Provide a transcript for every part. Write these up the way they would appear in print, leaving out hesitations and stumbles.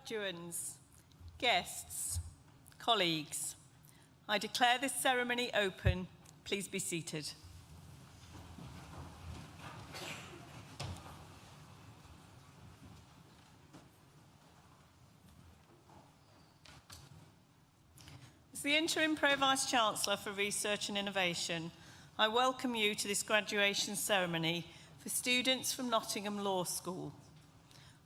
Graduands, guests, colleagues, I declare this ceremony open. Please be seated. As the Interim Pro-Vice-Chancellor for Research and Innovation, I welcome you to this graduation ceremony for students from Nottingham Law School.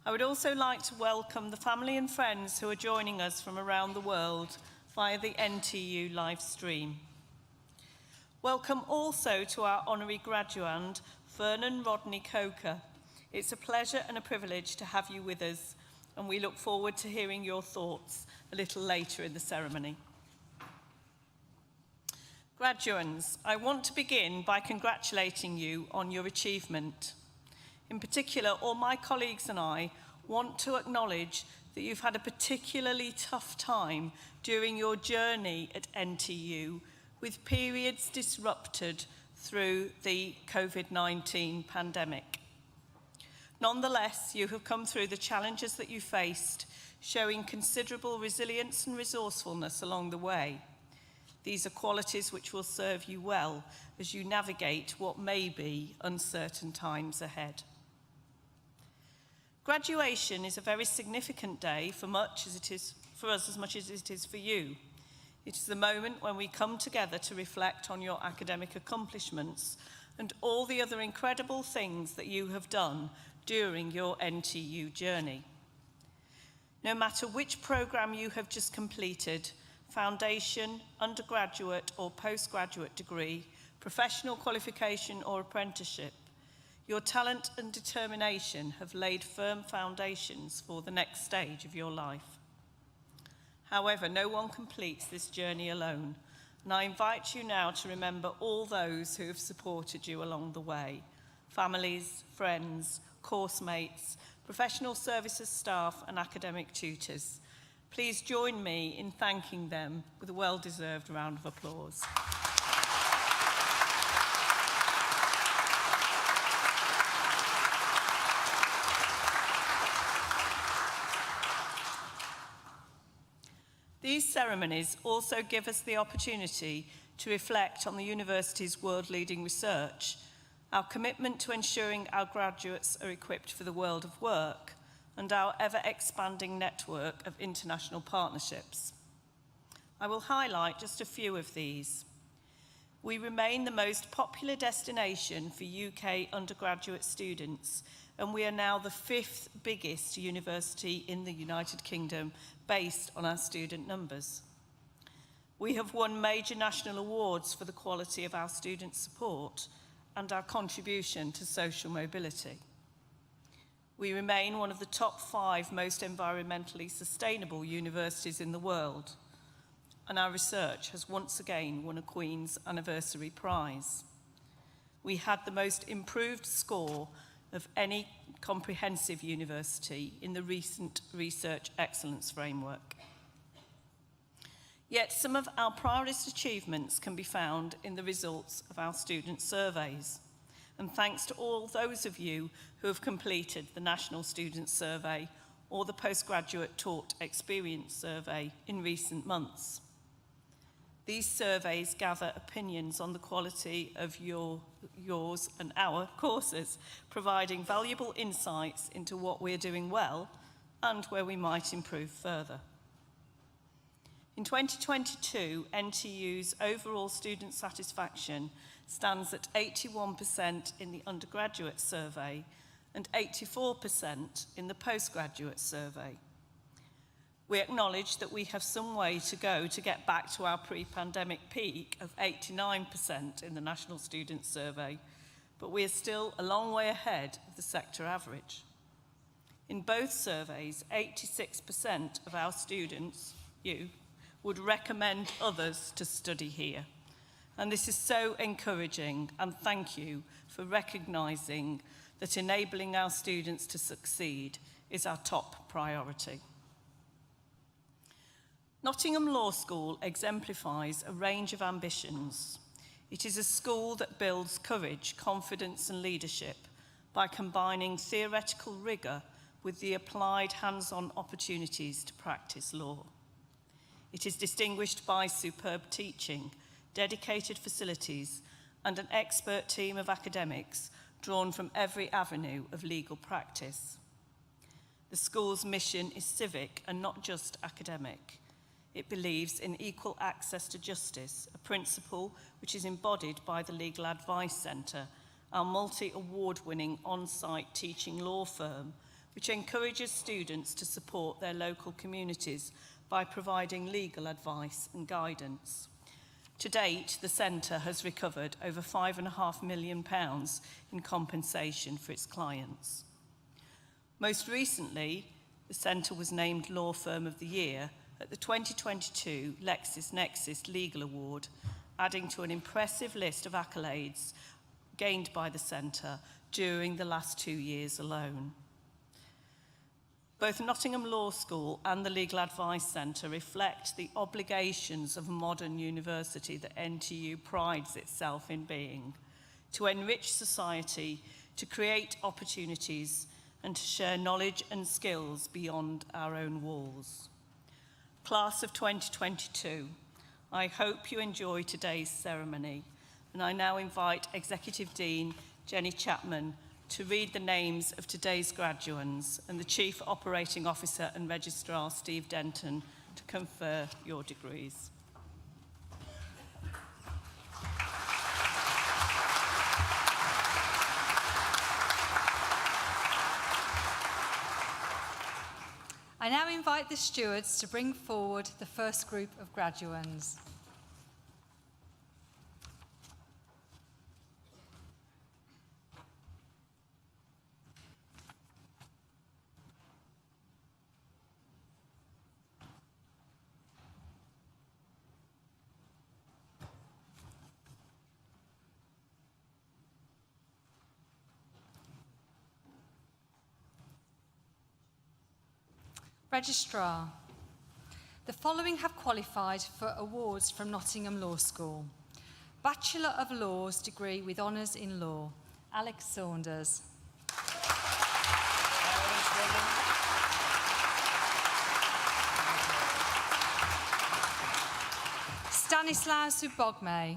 I would also like to welcome the family and friends who are joining us from around the world via the NTU live stream. Welcome also to our Honorary Graduand, Vernon Rodney Coker. It's a pleasure and a privilege to have you with us, and we look forward to hearing your thoughts a little later in the ceremony. Graduands, I want to begin by congratulating you on your achievement. In particular, all my colleagues and I want to acknowledge that you've had a particularly tough time during your journey at NTU, with periods disrupted through the COVID-19 pandemic. Nonetheless, you have come through the challenges that you faced, showing considerable resilience and resourcefulness along the way. These are qualities which will serve you well as you navigate what may be uncertain times ahead. Graduation is a very significant day for us as much as it is for you. It is the moment when we come together to reflect on your academic accomplishments and all the other incredible things that you have done during your NTU journey. No matter which programme you have just completed, foundation, undergraduate or postgraduate degree, professional qualification or apprenticeship, your talent and determination have laid firm foundations for the next stage of your life. However, no one completes this journey alone, and I invite you now to remember all those who have supported you along the way: families, friends, course mates, professional services staff and academic tutors. Please join me in thanking them with a well-deserved round of applause. These ceremonies also give us the opportunity to reflect on the university's world-leading research, our commitment to ensuring our graduates are equipped for the world of work, and our ever-expanding network of international partnerships. I will highlight just a few of these. We remain the most popular destination for UK undergraduate students, and we are now the 5th biggest university in the United Kingdom based on our student numbers. We have won major national awards for the quality of our student support and our contribution to social mobility. We remain one of the top 5 most environmentally sustainable universities in the world, and our research has once again won a Queen's Anniversary Prize. We had the most improved score of any comprehensive university in the recent Research Excellence Framework. Yet some of our proudest achievements can be found in the results of our student surveys. And thanks to all those of you who have completed the National Student Survey or the Postgraduate Taught Experience Survey in recent months. These surveys gather opinions on the quality of yours and our courses, providing valuable insights into what we're doing well and where we might improve further. In 2022, NTU's overall student satisfaction stands at 81% in the undergraduate survey and 84% in the postgraduate survey. We acknowledge that we have some way to go to get back to our pre-pandemic peak of 89% in the National Student Survey, but we are still a long way ahead of the sector average. In both surveys, 86% of our students, would recommend others to study here. And this is so encouraging, and thank you for recognising that enabling our students to succeed is our top priority. Nottingham Law School exemplifies a range of ambitions. It is a school that builds courage, confidence and leadership by combining theoretical rigour with the applied hands-on opportunities to practice law. It is distinguished by superb teaching, dedicated facilities, and an expert team of academics drawn from every avenue of legal practice. The school's mission is civic and not just academic. It believes in equal access to justice, a principle which is embodied by the Legal Advice Centre, our multi-award-winning on-site teaching law firm, which encourages students to support their local communities by providing legal advice and guidance. To date, the centre has recovered over £5.5 million in compensation for its clients. Most recently, the centre was named Law Firm of the Year at the 2022 LexisNexis Legal Award, adding to an impressive list of accolades gained by the centre during the last 2 years alone. Both Nottingham Law School and the Legal Advice Centre reflect the obligations of a modern university that NTU prides itself in being, to enrich society, to create opportunities, and to share knowledge and skills beyond our own walls. Class of 2022, I hope you enjoy today's ceremony, and I now invite Executive Dean Jenny Chapman to read the names of today's graduands and the Chief Operating Officer and Registrar Steve Denton to confer your degrees. I now invite the stewards to bring forward the first group of graduands. Registrar. The following have qualified for awards from Nottingham Law School. Bachelor of Laws degree with honours in law, Alex Saunders. Stanislaus Ubogme.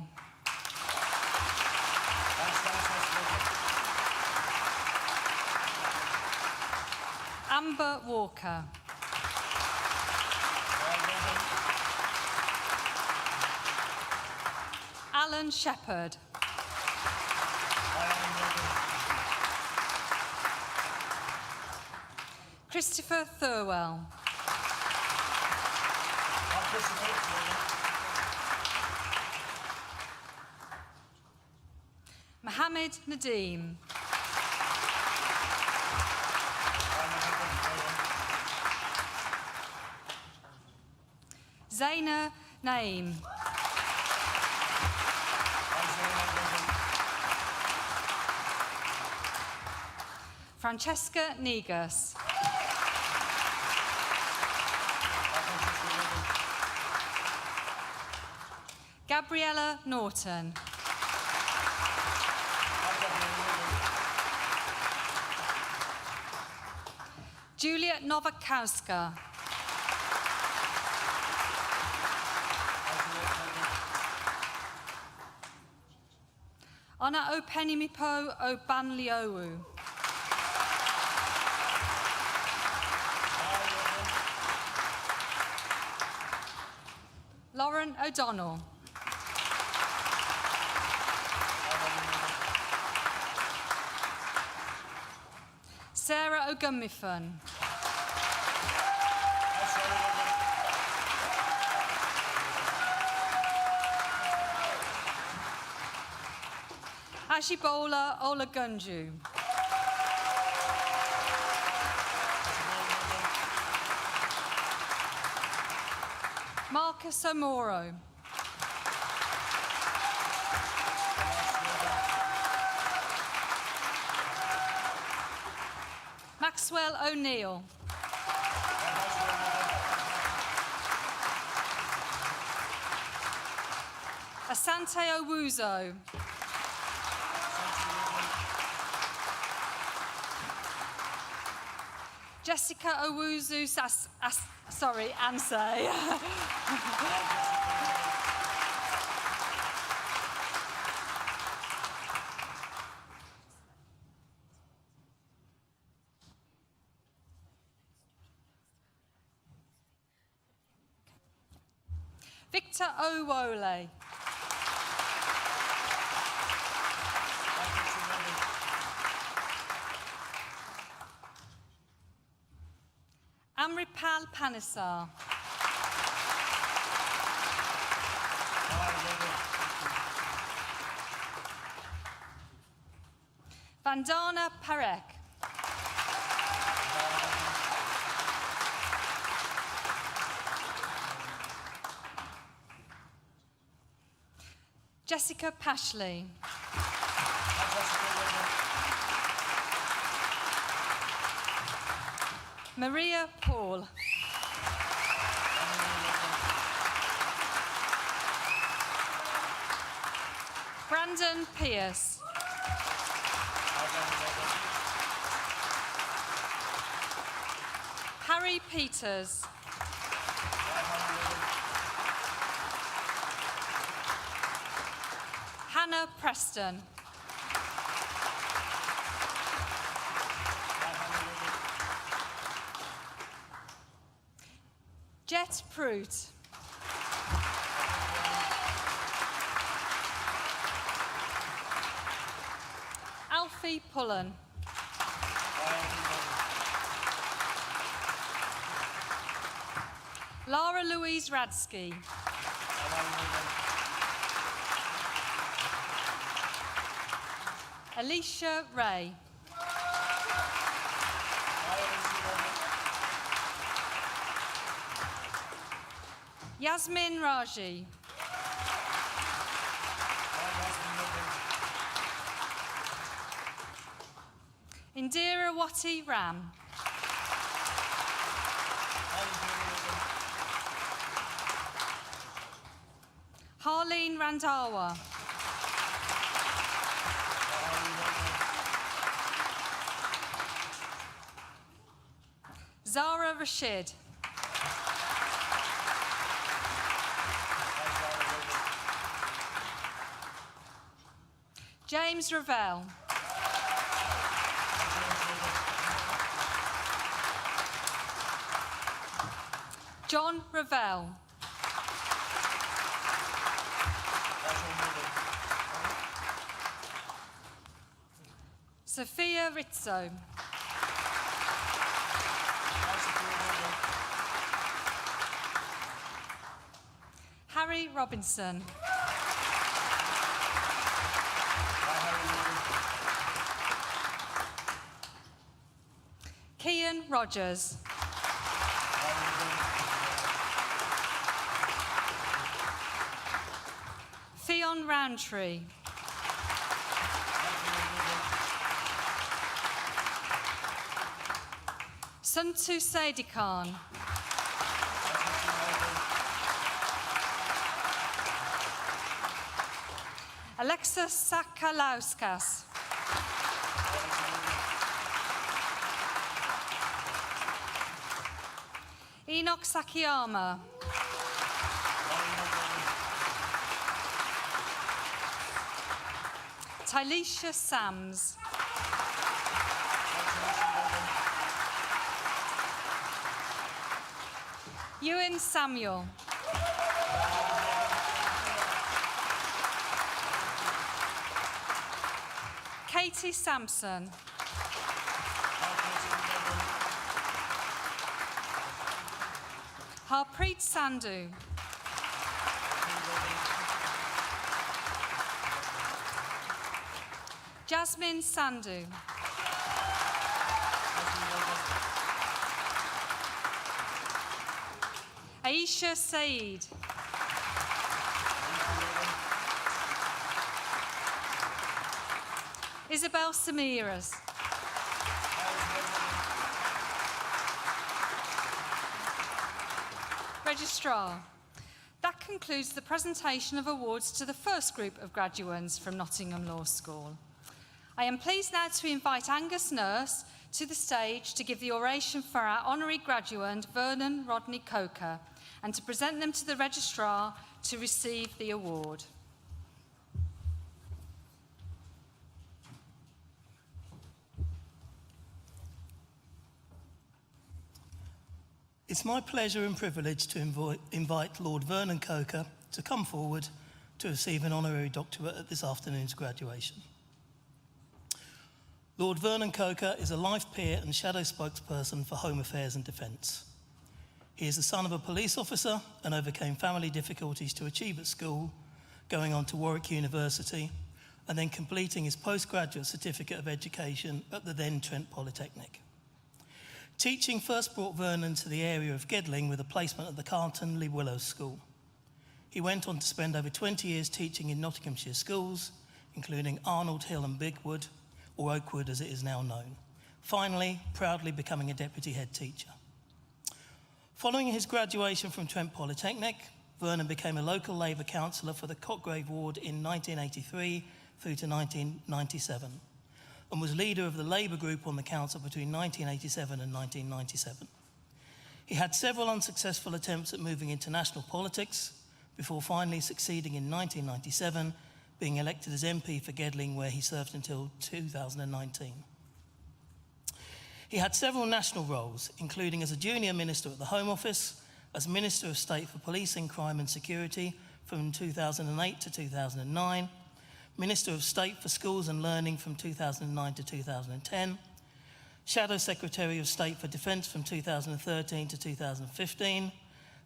Amber Walker. Alan Shepherd. Christopher Thurwell. Mohammed Nadeem. Zaina Naeem. Francesca Negus. Gabriella Norton. Julia Nowakowska. Ona Openimipo Obanliowu. Lauren O'Donnell. Sarah Ogunmifun. Ashibola Olagunju. Marcus Omoro. Maxwell O'Neill. Asante Owuzo. Jessica Owuzu Ansay. Victor Owole. Amripal Panisar. Vandana Parekh. Jessica Pashley. Maria Paul. Brandon Pierce. Harry Peters. Hannah Preston. Jet Prout. Alfie Pullen. Lara Louise Radsky. Alicia Ray. Yasmin Raji. Indira Wati Ram. Harleen Randhawa. Zara Rashid. James Ravel. John Ravel. Sophia Rizzo. Harry Robinson. Kian Rogers. Theon Roundtree. Suntu Sadikan. Alexis Sakalauskas. Enoch Sakiyama. Tylisha Sams. Ewan Samuel. Katie Sampson. Harpreet Sandhu. Jasmine Sandhu. Aisha Saeed. Isabel Samiras. Registrar. That concludes the presentation of awards to the first group of graduates from Nottingham Law School. I am pleased now to invite Angus Nurse to the stage to give the oration for our Honorary Graduate, Vernon Rodney Coker, and to present them to the Registrar to receive the award. It's my pleasure and privilege to invite Lord Vernon Coker to come forward to receive an honorary doctorate at this afternoon's graduation. Lord Vernon Coker is a life peer and shadow spokesperson for Home Affairs and Defence. He is the son of a police officer and overcame family difficulties to achieve at school, going on to Warwick University and then completing his postgraduate certificate of education at the then Trent Polytechnic. Teaching first brought Vernon to the area of Gedling with a placement at the Carlton Lee Willows School. He went on to spend over 20 years teaching in Nottinghamshire schools, including Arnold Hill and Bigwood, or Oakwood as it is now known, finally proudly becoming a deputy head teacher. Following his graduation from Trent Polytechnic, Vernon became a local Labour councillor for the Cotgrave ward in 1983 through to 1997, and was leader of the Labour group on the council between 1987 and 1997. He had several unsuccessful attempts at moving into national politics before finally succeeding in 1997, being elected as MP for Gedling, where he served until 2019. He had several national roles, including as a junior minister at the Home Office, as Minister of State for Policing, Crime and Security from 2008 to 2009, Minister of State for Schools and Learning from 2009 to 2010, Shadow Secretary of State for Defence from 2013 to 2015,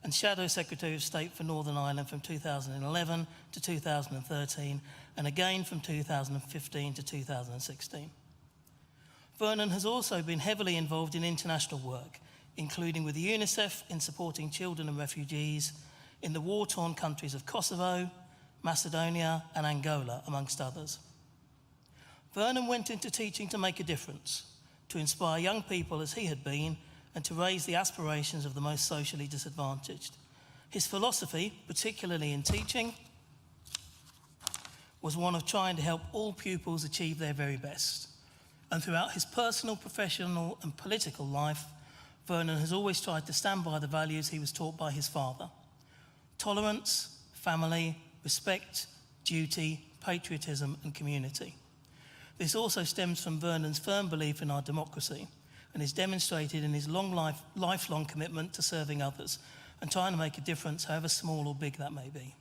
and Shadow Secretary of State for Northern Ireland from 2011 to 2013, and again from 2015 to 2016. Vernon has also been heavily involved in international work, including with UNICEF in supporting children and refugees in the war-torn countries of Kosovo, Macedonia and Angola, amongst others. Vernon went into teaching to make a difference, to inspire young people as he had been, and to raise the aspirations of the most socially disadvantaged. His philosophy, particularly in teaching, was one of trying to help all pupils achieve their very best. And throughout his personal, professional and political life, Vernon has always tried to stand by the values he was taught by his father: tolerance, family, respect, duty, patriotism and community. This also stems from Vernon's firm belief in our democracy and is demonstrated in his lifelong commitment to serving others and trying to make a difference, however small or big that may be.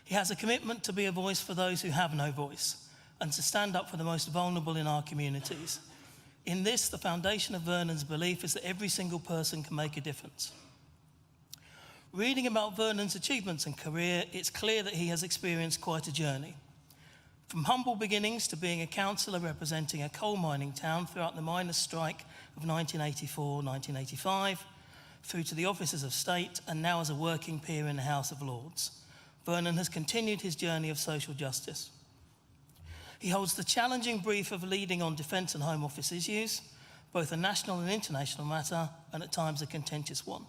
He has a commitment to be a voice for those who have no voice and to stand up for the most vulnerable in our communities. In this, the foundation of Vernon's belief is that every single person can make a difference. Reading about Vernon's achievements and career, it's clear that he has experienced quite a journey. From humble beginnings to being a councillor representing a coal mining town throughout the miners' strike of 1984-1985, through to the offices of state and now as a working peer in the House of Lords, Vernon has continued his journey of social justice. He holds the challenging brief of leading on defence and Home Office issues, both a national and international matter, and at times a contentious one.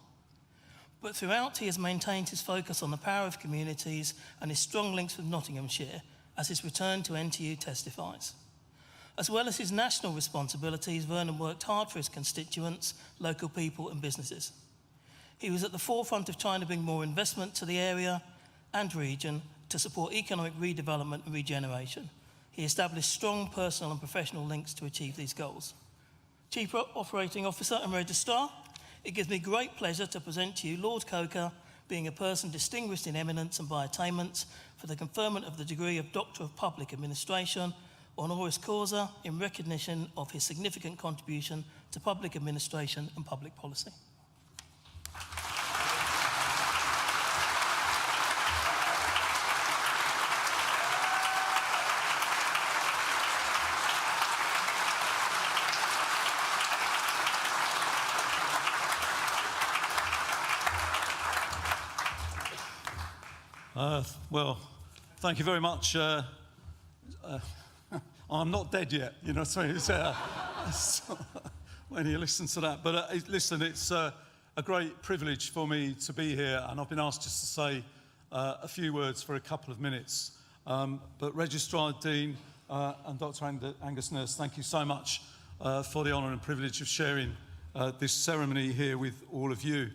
But throughout, he has maintained his focus on the power of communities and his strong links with Nottinghamshire, as his return to NTU testifies. As well as his national responsibilities, Vernon worked hard for his constituents, local people and businesses. He was at the forefront of trying to bring more investment to the area and region to support economic redevelopment and regeneration. He established strong personal and professional links to achieve these goals. Chief Operating Officer and Registrar, it gives me great pleasure to present to you Lord Coker, being a person distinguished in eminence and by attainments for the conferment of the degree of Doctor of Public Administration, honoris causa, in recognition of his significant contribution to public administration and public policy. Well, thank you very much. I'm not dead yet, you know, so it's, when you listen to that. But listen, it's a great privilege for me to be here, and I've been asked just to say a few words for a couple of minutes. But Registrar, Dean, and Dr. Angus Nurse, thank you so much for the honour and privilege of sharing this ceremony here with all of you.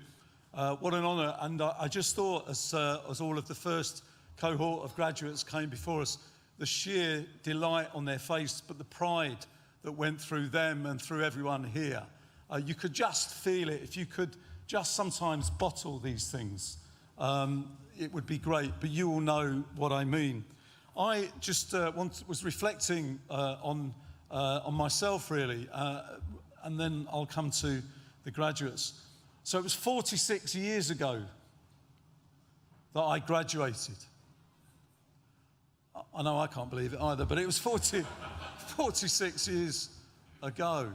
What an honour, and I just thought as all of the first cohort of graduates came before us, the sheer delight on their face, but the pride that went through them and through everyone here. You could just feel it. If you could just sometimes bottle these things, it would be great, but you all know what I mean. I just was reflecting on myself, really, and then I'll come to the graduates. So it was 46 years ago that I graduated. I know I can't believe it either, but it was 46 years ago.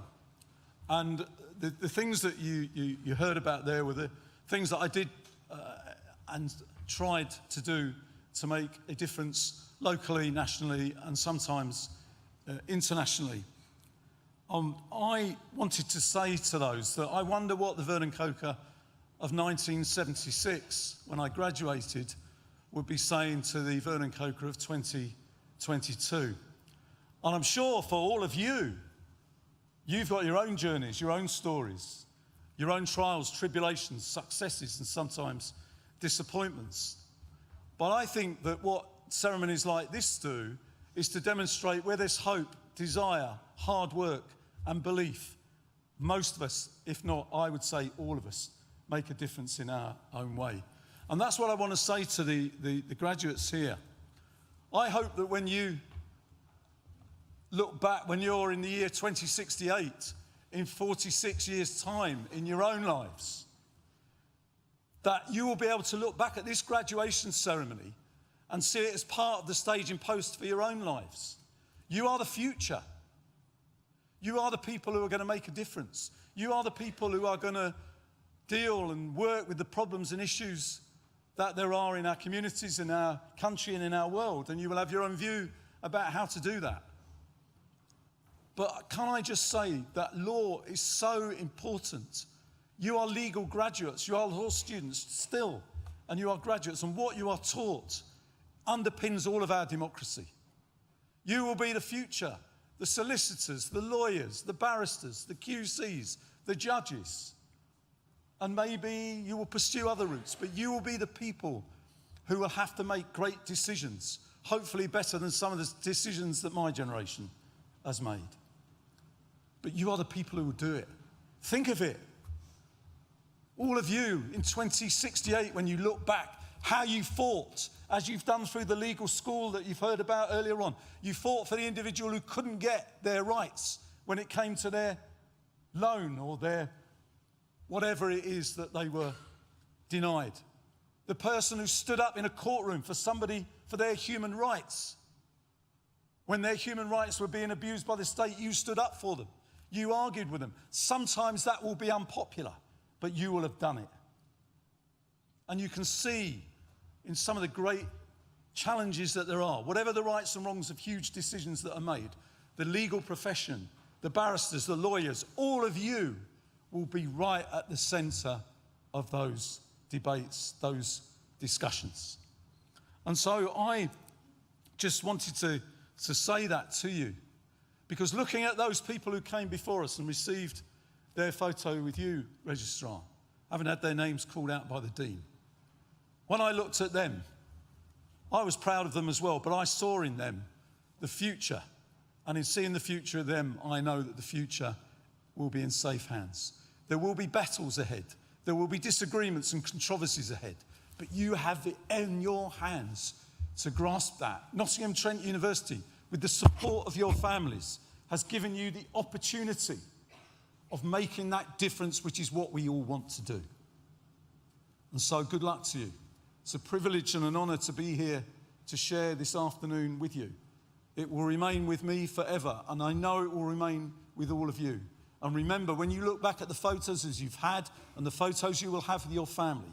And the things that you heard about there were the things that I did and tried to do to make a difference locally, nationally, and sometimes internationally. I wanted to say to those that I wonder what the Vernon Coker of 1976, when I graduated, would be saying to the Vernon Coker of 2022. And I'm sure for all of you, you've got your own journeys, your own stories, your own trials, tribulations, successes, and sometimes disappointments. But I think that what ceremonies like this do is to demonstrate where there's hope, desire, hard work, and belief. Most of us, if not, I would say all of us, make a difference in our own way. And that's what I want to say to the graduates here. I hope that when you look back, when you're in the year 2068, in 46 years' time in your own lives, that you will be able to look back at this graduation ceremony and see it as part of the staging post for your own lives. You are the future. You are the people who are going to make a difference. You are the people who are going to deal and work with the problems and issues that there are in our communities, in our country, and in our world. And you will have your own view about how to do that. But can I just say that law is so important? You are legal graduates. You are law students still. And you are graduates. And what you are taught underpins all of our democracy. You will be the future. The solicitors, the lawyers, the barristers, the QCs, the judges. And maybe you will pursue other routes, but you will be the people who will have to make great decisions, hopefully better than some of the decisions that my generation has made. But you are the people who will do it. Think of it. All of you in 2068, when you look back, how you fought, as you've done through the legal school that you've heard about earlier on. You fought for the individual who couldn't get their rights when it came to their loan or their whatever it is that they were denied. The person who stood up in a courtroom for somebody, for their human rights. When their human rights were being abused by the state, you stood up for them. You argued with them. Sometimes that will be unpopular, but you will have done it. And you can see in some of the great challenges that there are, whatever the rights and wrongs of huge decisions that are made, the legal profession, the barristers, the lawyers, all of you will be right at the centre of those debates, those discussions. And so I just wanted to say that to you, because looking at those people who came before us and received their photo with you, Registrar, haven't had their names called out by the Dean. When I looked at them, I was proud of them as well, but I saw in them the future. And in seeing the future of them, I know that the future will be in safe hands. There will be battles ahead. There will be disagreements and controversies ahead. But you have it in your hands to grasp that. Nottingham Trent University, with the support of your families, has given you the opportunity of making that difference, which is what we all want to do. And so good luck to you. It's a privilege and an honour to be here to share this afternoon with you. It will remain with me forever, and I know it will remain with all of you. And remember, when you look back at the photos as you've had and the photos you will have with your family,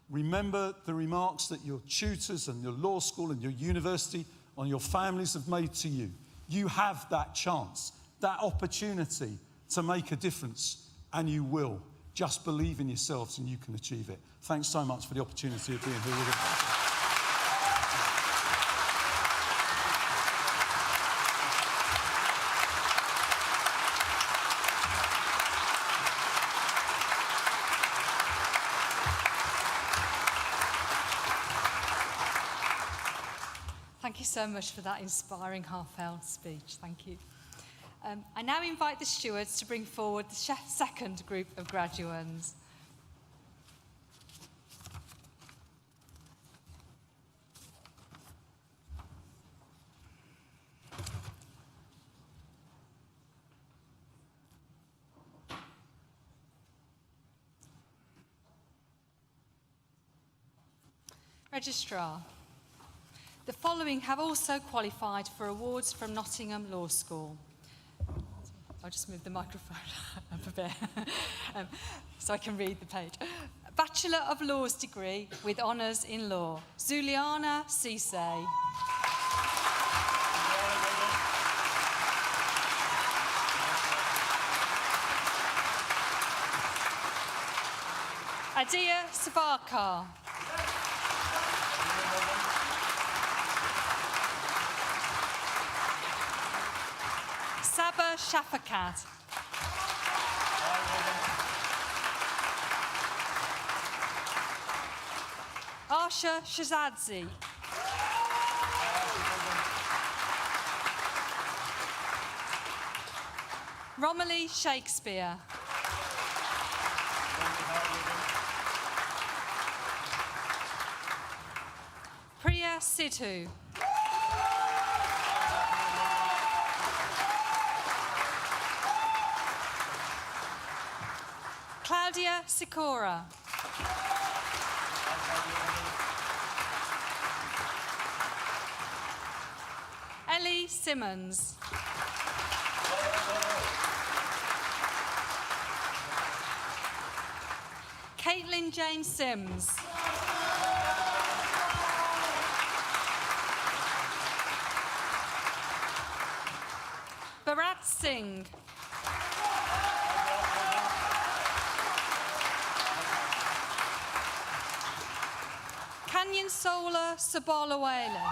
remember the remarks that your tutors and your law school and your university and your families have made to you. You have that chance, that opportunity to make a difference, and you will. Just believe in yourselves and you can achieve it. Thanks so much for the opportunity of being here with us. Thank you so much for that inspiring heartfelt speech. Thank you. I now invite the stewards to bring forward the second group of graduands. Registrar. The following have also qualified for awards from Nottingham Law School. I'll just move the microphone up a bit so I can read the page. Bachelor of Laws degree with honours in law, Zuliana Cisse. Adia Savarkar. Saba Shafakat. Arsha Shazadzi. Romilly Shakespeare. Priya Sidhu. Claudia Sikora. Ellie Simmons. Caitlin Jane Sims. Bharat Singh. Kanyan Sola Sabalawela.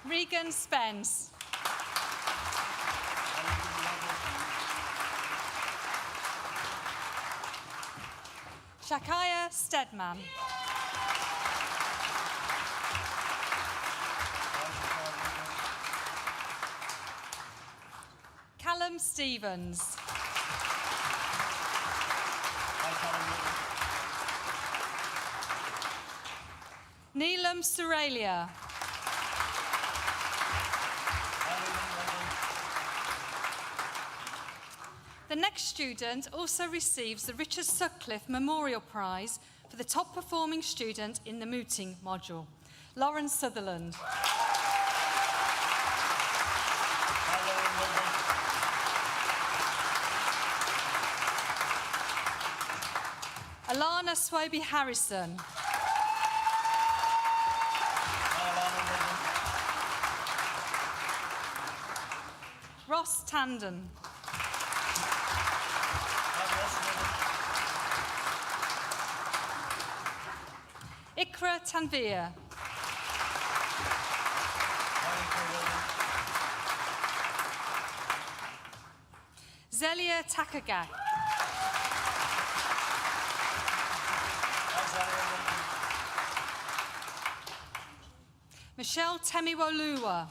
Regan Spence. Shakaya Stedman. Callum Stevens. Neelam Suralia. The next student also receives the Richard Sutcliffe Memorial Prize for the top performing student in the mooting module, Lauren Sutherland. Alana Swaby Harrison. Ross Tandon. Ikra Tanvir. Zelia Takagak. Michelle Temiwoluwa.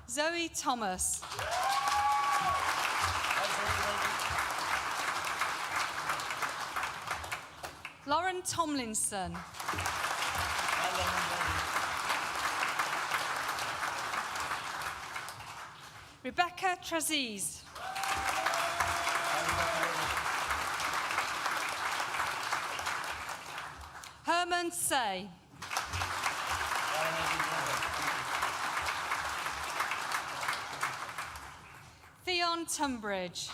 Zoe Thomas. Lauren Tomlinson. Rebecca Traziz. Herman Say. Theon Tunbridge.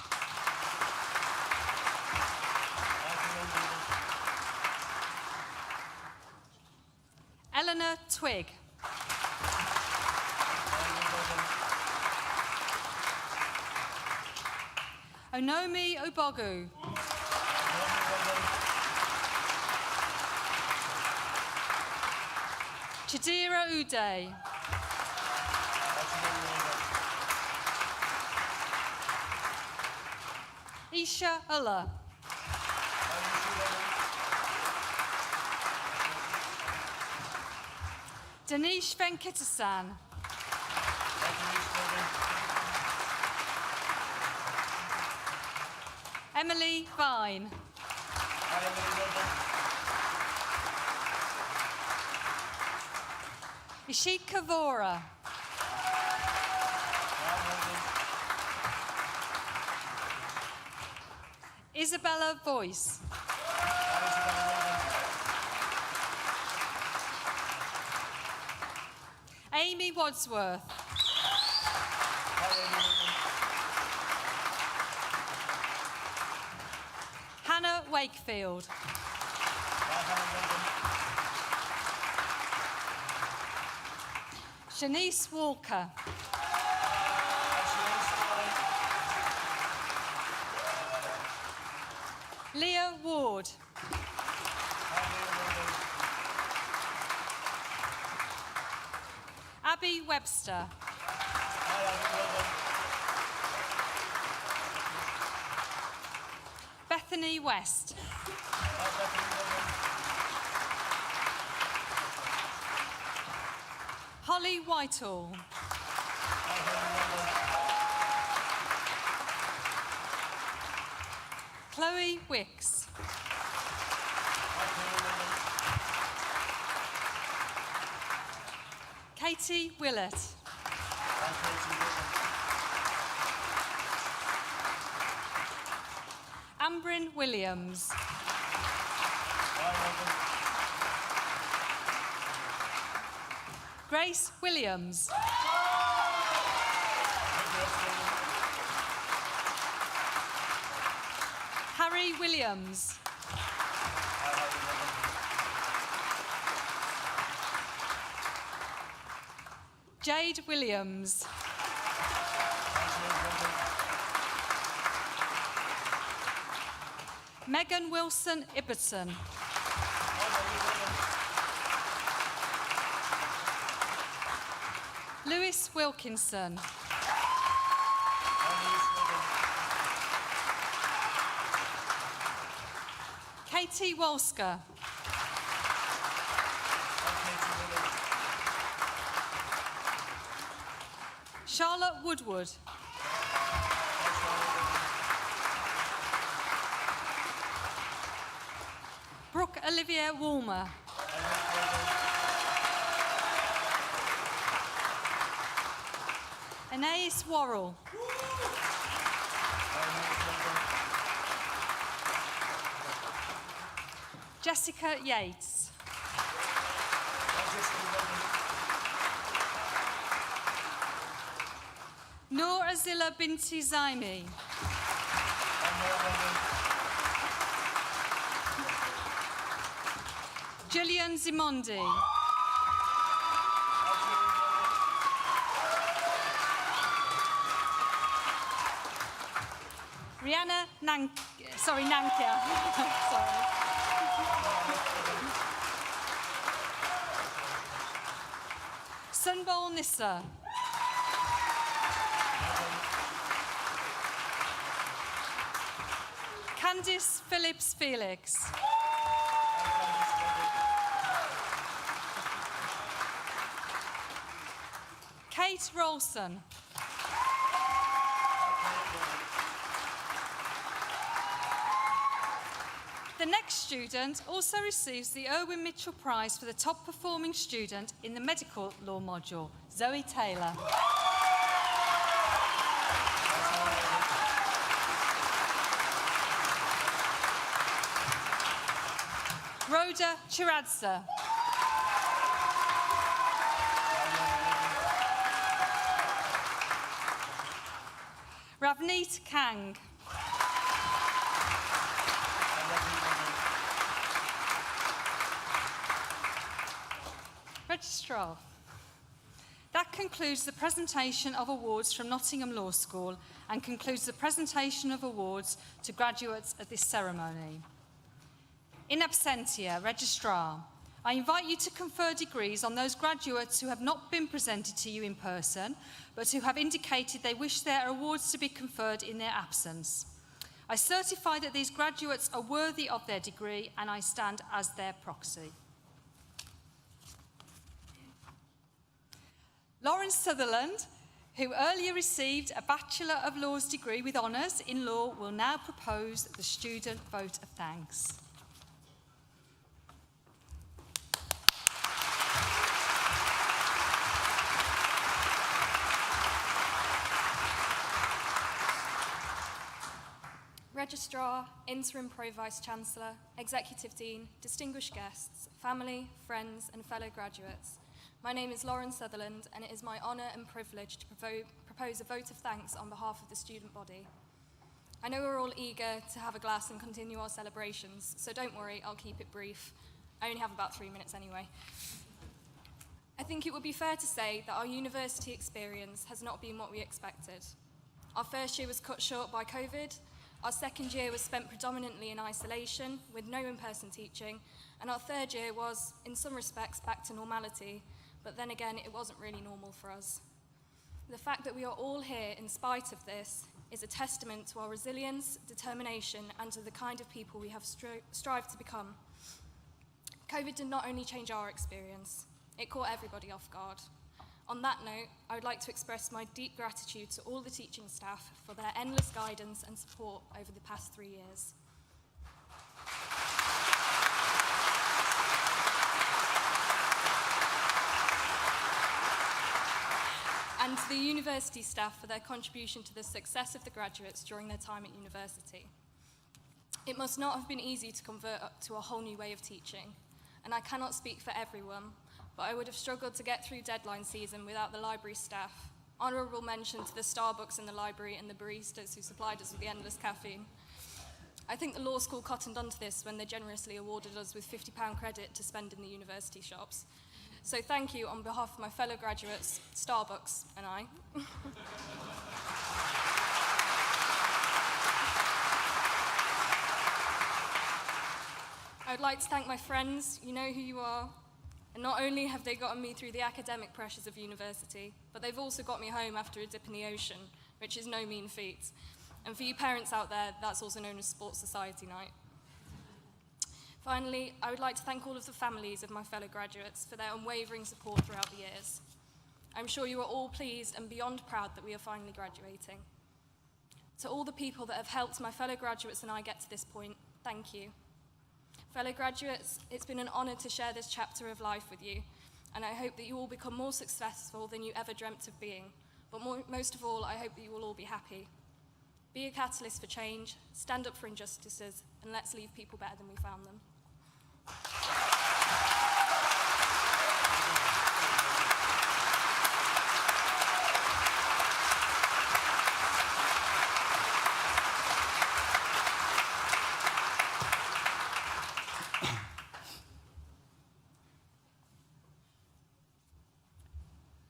Eleanor Twig. Onomi Obogu. Chidira Uday. Aisha Allah. Danish Venkatasan. Emily Vine. Ishika Vora. Isabella Voice. Amy Wadsworth. Hannah Wakefield. Shanice Walker. Leah Ward. Abby Webster. Bethany West. Holly Whitehall. Chloe Wicks. Katie Willett. Ambrin Williams. Grace Williams. Harry Williams. Jade Williams. Megan Wilson Ibbotson. Lewis Wilkinson. Katie Wolska. Charlotte Woodward. Brooke Olivia Woolmer. Anais Worrell. Jessica Yates. Noor Azila Binti Zaimi. Julian Zimondi. Rihanna Nankia. Sorry. Sunbol Nissa. Candice Phillips Felix. Kate Rolson. The next student also receives the Irwin Mitchell Prize for the top performing student in the medical law module, Zoe Taylor. Rhoda Chiradza. Ravneet Kang. Registrar. That concludes the presentation of awards from Nottingham Law School and concludes the presentation of awards to graduates at this ceremony. In absentia, Registrar, I invite you to confer degrees on those graduates who have not been presented to you in person, but who have indicated they wish their awards to be conferred in their absence. I certify that these graduates are worthy of their degree and I stand as their proxy. Lauren Sutherland, who earlier received a Bachelor of Laws degree with honours in law, will now propose the student vote of thanks. Registrar, Interim Pro-Vice-Chancellor, Executive Dean, distinguished guests, family, friends and fellow graduates. My name is Lauren Sutherland and it is my honour and privilege to propose a vote of thanks on behalf of the student body. I know we're all eager to have a glass and continue our celebrations, so don't worry, I'll keep it brief. I only have about 3 minutes anyway. I think it would be fair to say that our university experience has not been what we expected. Our first year was cut short by COVID. Our second year was spent predominantly in isolation, with no in-person teaching, and our third year was, in some respects, back to normality, but then again, it wasn't really normal for us. The fact that we are all here in spite of this is a testament to our resilience, determination, and to the kind of people we have strived to become. COVID did not only change our experience, it caught everybody off guard. On that note, I would like to express my deep gratitude to all the teaching staff for their endless guidance and support over the past 3 years. And to the university staff for their contribution to the success of the graduates during their time at university. It must not have been easy to convert up to a whole new way of teaching, and I cannot speak for everyone, but I would have struggled to get through deadline season without the library staff. Honourable mention to the Starbucks in the library and the baristas who supplied us with the endless caffeine. I think the law school cottoned onto this when they generously awarded us with £50 credit to spend in the university shops. So thank you on behalf of my fellow graduates, Starbucks and I. I would like to thank my friends, you know who you are, and not only have they gotten me through the academic pressures of university, but they've also got me home after a dip in the ocean, which is no mean feat. And for you parents out there, that's also known as Sports Society Night. Finally, I would like to thank all of the families of my fellow graduates for their unwavering support throughout the years. I'm sure you are all pleased and beyond proud that we are finally graduating. To all the people that have helped my fellow graduates and I get to this point, thank you. Fellow graduates, it's been an honour to share this chapter of life with you, and I hope that you all become more successful than you ever dreamt of being. But most of all, I hope that you will all be happy. Be a catalyst for change, stand up for injustices, and let's leave people better than we found them.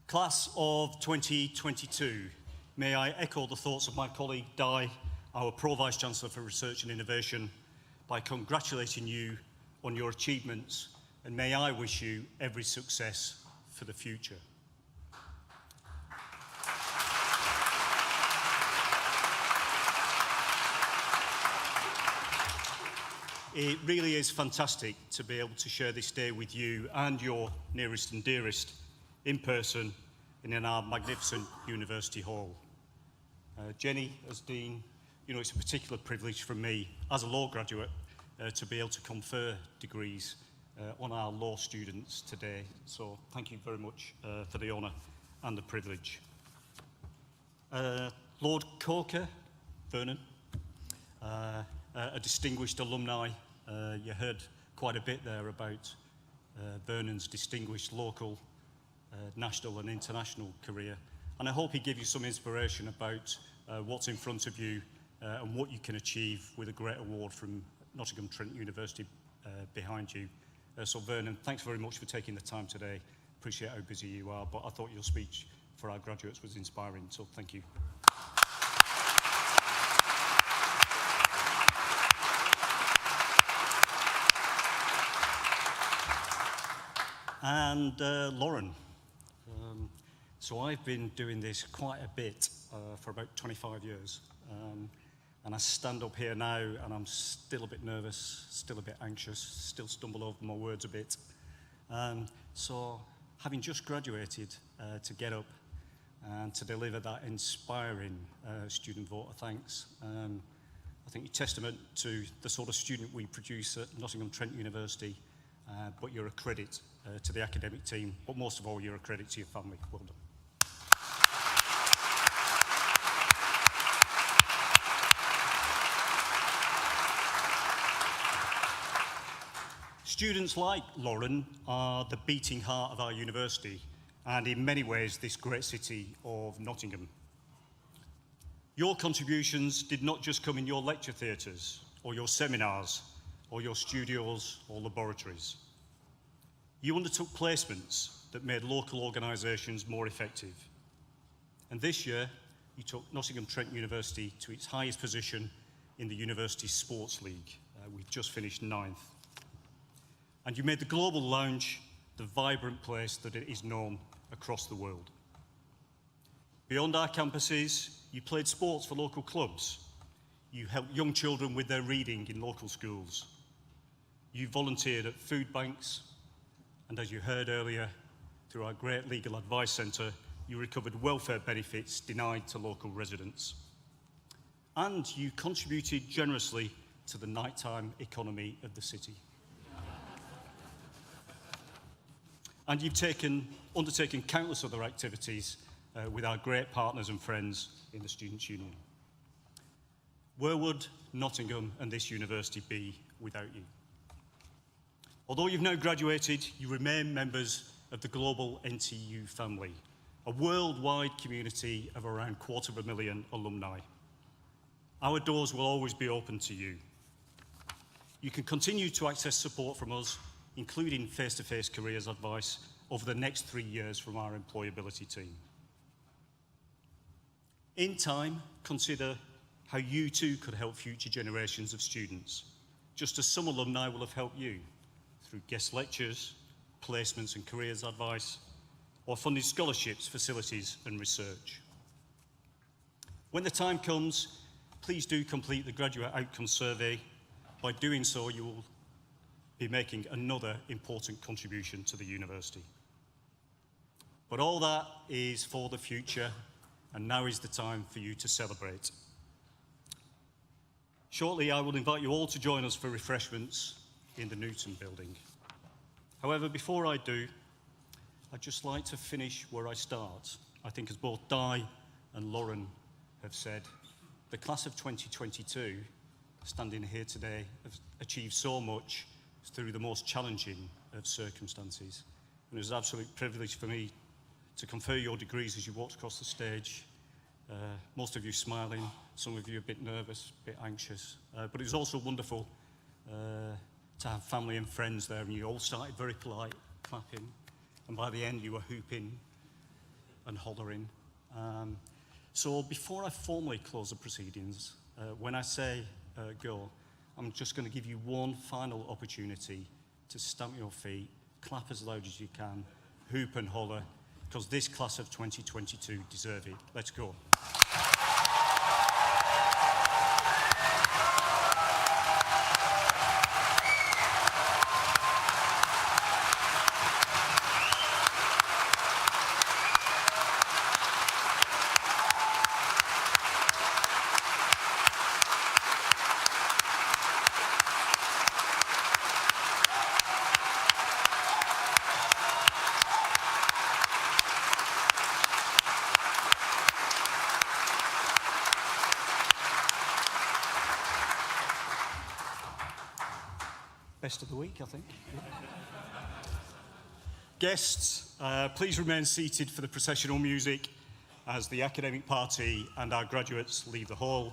Class of 2022, may I echo the thoughts of my colleague Di, our Pro-Vice-Chancellor for Research and Innovation, by congratulating you on your achievements, and may I wish you every success for the future. It really is fantastic to be able to share this day with you and your nearest and dearest in person and in our magnificent University Hall. Jenny, as Dean, you know, it's a particular privilege for me as a law graduate to be able to confer degrees on our law students today. So thank you very much for the honour and the privilege. Lord Corker, Vernon, a distinguished alumni. You heard quite a bit there about Vernon's distinguished local, national and international career. And I hope he gave you some inspiration about what's in front of you and what you can achieve with a great award from Nottingham Trent University behind you. So Vernon, thanks very much for taking the time today. Appreciate how busy you are, but I thought your speech for our graduates was inspiring, so thank you. And Lauren. So I've been doing this quite a bit for about 25 years. And I stand up here now and I'm still a bit nervous, still a bit anxious, still stumble over my words a bit. So having just graduated, to get up and to deliver that inspiring student vote of thanks, I think you're testament to the sort of student we produce at Nottingham Trent University, but you're a credit to the academic team, but most of all, you're a credit to your family. Well done. Students like Lauren are the beating heart of our university and in many ways this great city of Nottingham. Your contributions did not just come in your lecture theatres or your seminars or your studios or laboratories. You undertook placements that made local organisations more effective. And this year, you took Nottingham Trent University to its highest position in the University Sports League. We've just finished 9th. And you made the Global Lounge the vibrant place that it is known across the world. Beyond our campuses, you played sports for local clubs. You helped young children with their reading in local schools. You volunteered at food banks, and as you heard earlier, through our great legal advice centre, you recovered welfare benefits denied to local residents. And you contributed generously to the nighttime economy of the city. And you've undertaken countless other activities with our great partners and friends in the Students' Union. Where would Nottingham and this university be without you? Although you've now graduated, you remain members of the global NTU family, a worldwide community of around 250,000 alumni. Our doors will always be open to you. You can continue to access support from us, including face-to-face careers advice, over the next 3 years from our employability team. In time, consider how you too could help future generations of students, just as some alumni will have helped you through guest lectures, placements and careers advice, or funded scholarships, facilities and research. When the time comes, please do complete the Graduate Outcomes Survey. By doing so, you will be making another important contribution to the university. But all that is for the future, and now is the time for you to celebrate. Shortly, I will invite you all to join us for refreshments in the Newton building. However, before I do, I'd just like to finish where I start. I think as both Di and Lauren have said, the class of 2022, standing here today, have achieved so much through the most challenging of circumstances. And it was an absolute privilege for me to confer your degrees as you walked across the stage. Most of you smiling, some of you a bit nervous, a bit anxious. But it was also wonderful to have family and friends there, and you all started very polite, clapping, and by the end you were hooping and hollering. So before I formally close the proceedings, when I say go, I'm just going to give you one final opportunity to stamp your feet, clap as loud as you can, hoop and holler, because this class of 2022 deserve it. Let's go. Best of the week, I think. Guests, please remain seated for the processional music as the academic party and our graduates leave the hall.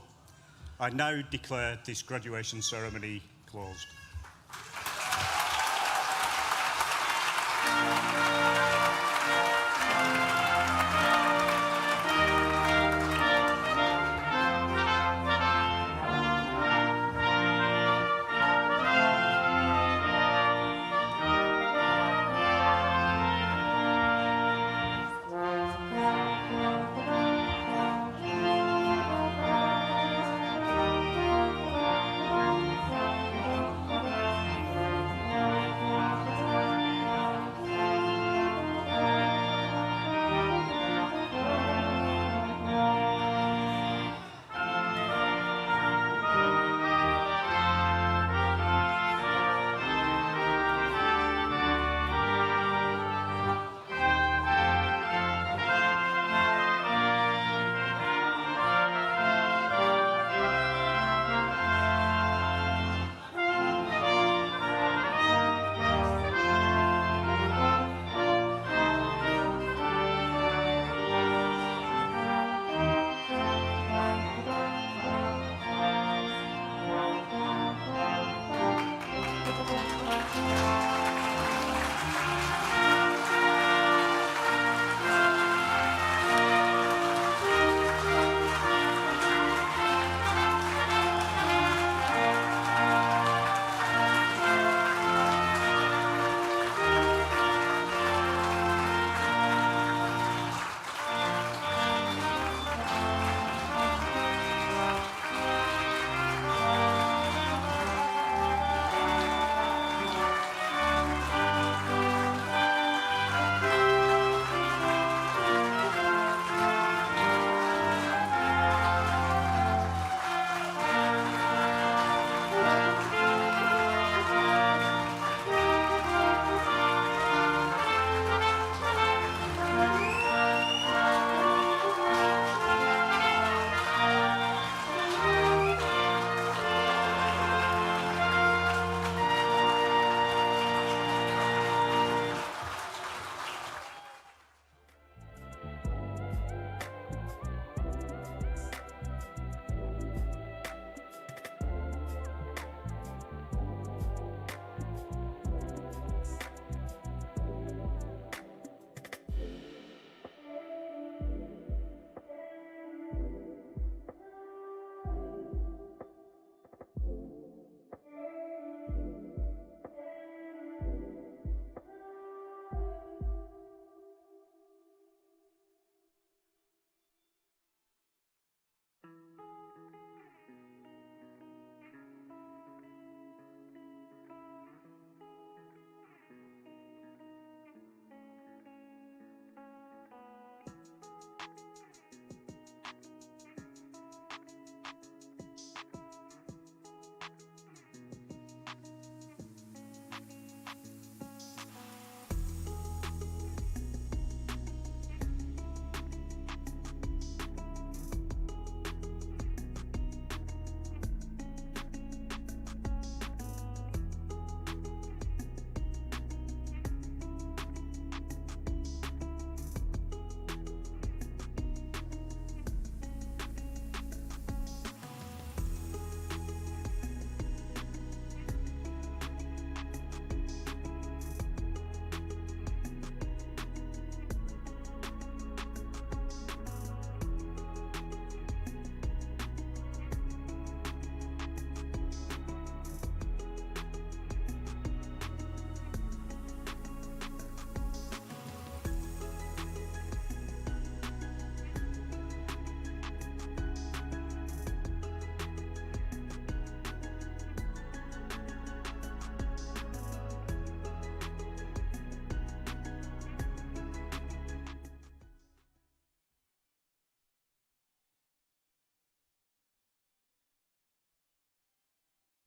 I now declare this graduation ceremony closed.